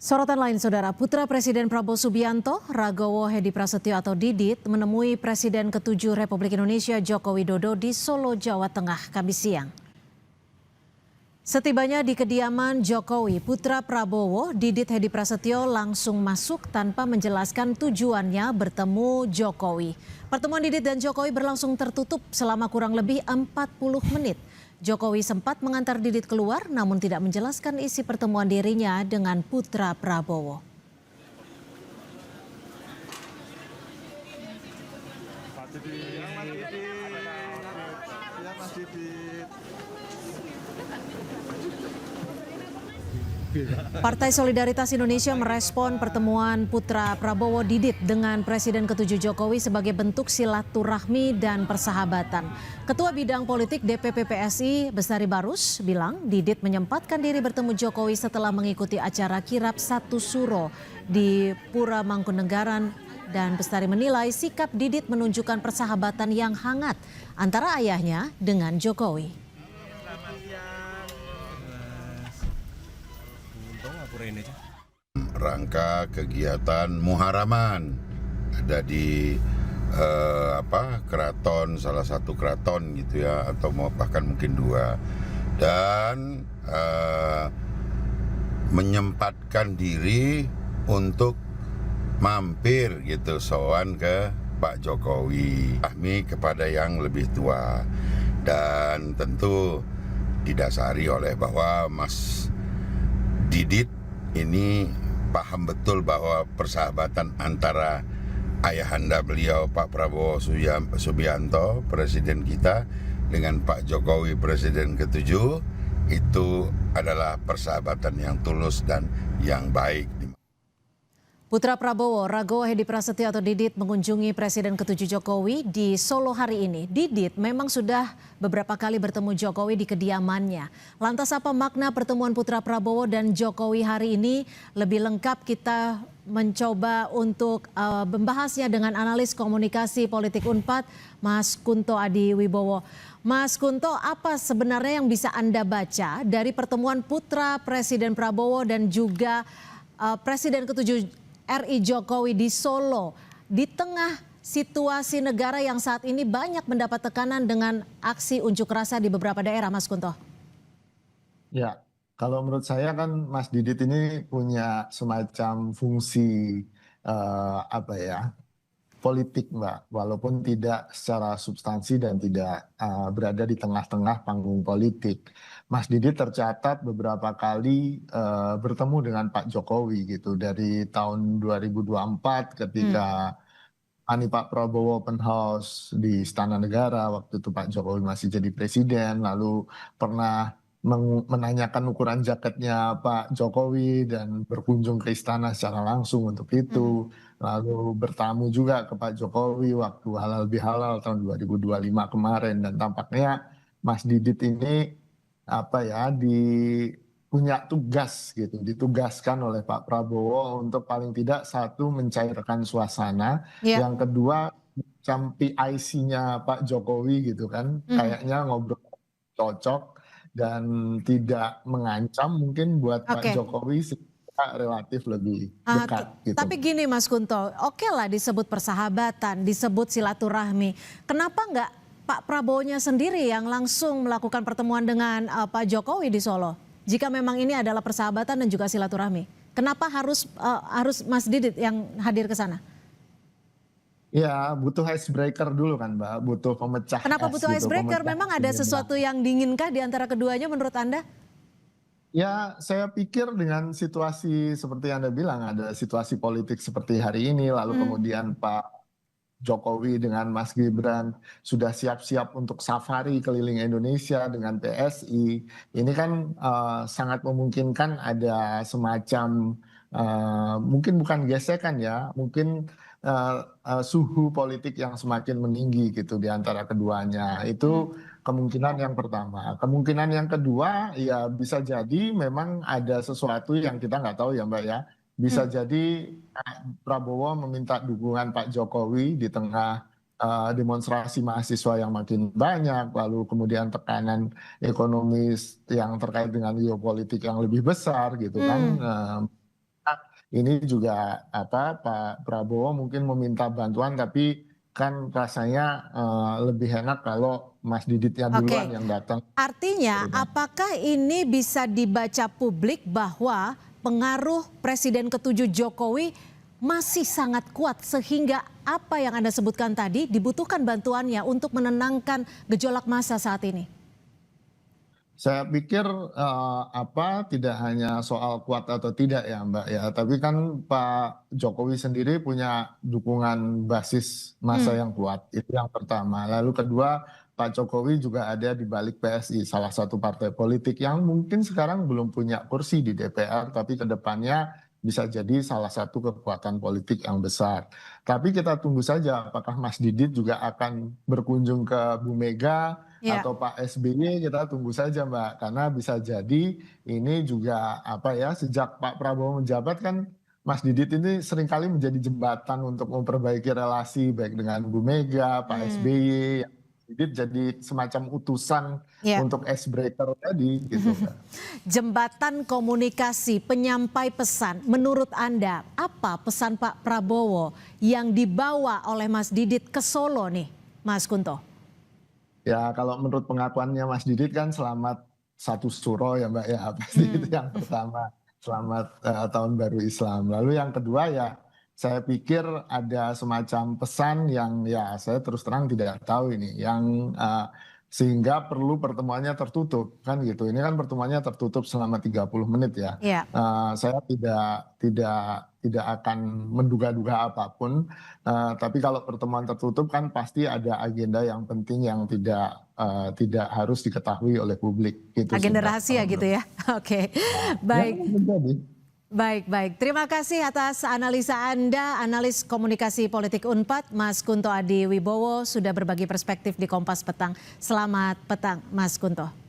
Sorotan lain, Saudara, Putra Presiden Prabowo Subianto, Ragowo Hedi Prasetyo atau Didit, menemui Presiden ke-7 Republik Indonesia Joko Widodo di Solo, Jawa Tengah, Kamis siang. Setibanya di kediaman Jokowi, Putra Prabowo, Didit Hedi Prasetyo langsung masuk tanpa menjelaskan tujuannya bertemu Jokowi. Pertemuan Didit dan Jokowi berlangsung tertutup selama kurang lebih 40 menit. Jokowi sempat mengantar Didit keluar namun tidak menjelaskan isi pertemuan dirinya dengan Putra Prabowo. Partai Solidaritas Indonesia merespon pertemuan Putra Prabowo Didit dengan Presiden ke-7 Jokowi sebagai bentuk silaturahmi dan persahabatan. Ketua Bidang Politik DPP PSI Bestari Barus bilang Didit menyempatkan diri bertemu Jokowi setelah mengikuti acara kirap Satu Suro di Pura Mangkunegaran, dan Bestari menilai sikap Didit menunjukkan persahabatan yang hangat antara ayahnya dengan Jokowi. Rangka kegiatan muharaman ada di keraton, salah satu keraton gitu ya, atau bahkan mungkin dua, dan menyempatkan diri untuk mampir gitu sowan ke Pak Jokowi, kami kepada yang lebih tua, dan tentu didasari oleh bahwa Mas Didit ini paham betul bahwa persahabatan antara ayahanda beliau Pak Prabowo Subianto, Presiden kita, dengan Pak Jokowi, Presiden ke-7, itu adalah persahabatan yang tulus dan yang baik. Putra Prabowo, Ragowo Hedi Prasetyo atau Didit, mengunjungi Presiden ke-7 Jokowi di Solo hari ini. Didit memang sudah beberapa kali bertemu Jokowi di kediamannya. Lantas apa makna pertemuan Putra Prabowo dan Jokowi hari ini? Lebih lengkap kita mencoba untuk membahasnya dengan analis komunikasi politik UNPAD, Mas Kunto Adi Wibowo. Mas Kunto, apa sebenarnya yang bisa Anda baca dari pertemuan Putra Presiden Prabowo dan juga Presiden ke-7 RI Jokowi di Solo di tengah situasi negara yang saat ini banyak mendapat tekanan dengan aksi unjuk rasa di beberapa daerah, Mas Kunto? Ya, kalau menurut saya kan Mas Didit ini punya semacam fungsi politik, Mbak, walaupun tidak secara substansi dan tidak berada di tengah-tengah panggung politik. Mas Didit tercatat beberapa kali bertemu dengan Pak Jokowi gitu, dari tahun 2024 ketika Pak Prabowo open house di Istana Negara, waktu itu Pak Jokowi masih jadi presiden, lalu pernah menanyakan ukuran jaketnya Pak Jokowi dan berkunjung ke istana secara langsung untuk itu. Lalu bertamu juga ke Pak Jokowi waktu halal bihalal tahun 2025 kemarin, dan tampaknya Mas Didit ini punya tugas gitu, ditugaskan oleh Pak Prabowo untuk paling tidak satu mencairkan suasana, yang kedua macam PIC-nya Pak Jokowi gitu kan, kayaknya ngobrol cocok dan tidak mengancam mungkin buat Pak Jokowi, sehingga relatif lebih dekat gitu. Tapi gini Mas Kunto, oke lah disebut persahabatan, disebut silaturahmi. Kenapa nggak Pak Prabowo-nya sendiri yang langsung melakukan pertemuan dengan Pak Jokowi di Solo? Jika memang ini adalah persahabatan dan juga silaturahmi, kenapa harus Mas Didit yang hadir ke sana? Ya, butuh icebreaker dulu kan, Mbak, butuh pemecah es. Kenapa butuh gitu, icebreaker? Memang ada sesuatu yang diinginkah di antara keduanya menurut Anda? Ya, saya pikir dengan situasi seperti yang Anda bilang, ada situasi politik seperti hari ini, lalu kemudian Pak Jokowi dengan Mas Gibran sudah siap-siap untuk safari keliling Indonesia dengan PSI. Ini kan sangat memungkinkan ada semacam mungkin bukan gesekan ya, mungkin suhu politik yang semakin meninggi gitu di antara keduanya. Itu kemungkinan yang pertama. Kemungkinan yang kedua ya bisa jadi memang ada sesuatu yang kita nggak tahu ya Mbak ya. Bisa jadi Pak Prabowo meminta dukungan Pak Jokowi di tengah demonstrasi mahasiswa yang makin banyak, lalu kemudian tekanan ekonomis yang terkait dengan geopolitik yang lebih besar gitu kan. ini juga Pak Prabowo mungkin meminta bantuan, tapi kan rasanya lebih enak kalau Mas Diditnya Oke, duluan yang datang. artinya apakah ini bisa dibaca publik bahwa pengaruh Presiden ke-7 Jokowi masih sangat kuat sehingga apa yang Anda sebutkan tadi dibutuhkan bantuannya untuk menenangkan gejolak massa saat ini? Saya pikir tidak hanya soal kuat atau tidak ya Mbak ya, tapi kan Pak Jokowi sendiri punya dukungan basis massa yang kuat, itu yang pertama. Lalu kedua, Pak Jokowi juga ada di balik PSI, salah satu partai politik yang mungkin sekarang belum punya kursi di DPR, tapi kedepannya bisa jadi salah satu kekuatan politik yang besar. Tapi kita tunggu saja apakah Mas Didit juga akan berkunjung ke Bu Mega Ya. atau Pak SBY, kita tunggu saja Mbak, karena bisa jadi ini juga sejak Pak Prabowo menjabat kan Mas Didit ini seringkali menjadi jembatan untuk memperbaiki relasi baik dengan Bu Mega, Pak SBY. Didit jadi semacam utusan Ya. untuk icebreaker tadi gitu Mbak. Jembatan komunikasi, penyampai pesan. Menurut Anda, apa pesan Pak Prabowo yang dibawa oleh Mas Didit ke Solo nih, Mas Kunto? Ya kalau menurut pengakuannya Mas Didit kan selamat satu suro ya Mbak ya, pasti itu yang pertama. Selamat tahun baru Islam. Lalu yang kedua ya saya pikir ada semacam pesan yang ya saya terus terang tidak tahu ini, yang sehingga perlu pertemuannya tertutup kan gitu. Ini kan pertemuannya tertutup selama 30 menit ya. Ya. Saya tidak akan menduga-duga apapun, tapi kalau pertemuan tertutup kan pasti ada agenda yang penting yang tidak harus diketahui oleh publik. Gitu sih, Agenda Mbak. rahasia gitu ya. Oke, Ya, baik. menjadi. Baik. Terima kasih atas analisa Anda, analis komunikasi politik Unpad, Mas Kunto Adi Wibowo, sudah berbagi perspektif di Kompas Petang. Selamat petang, Mas Kunto.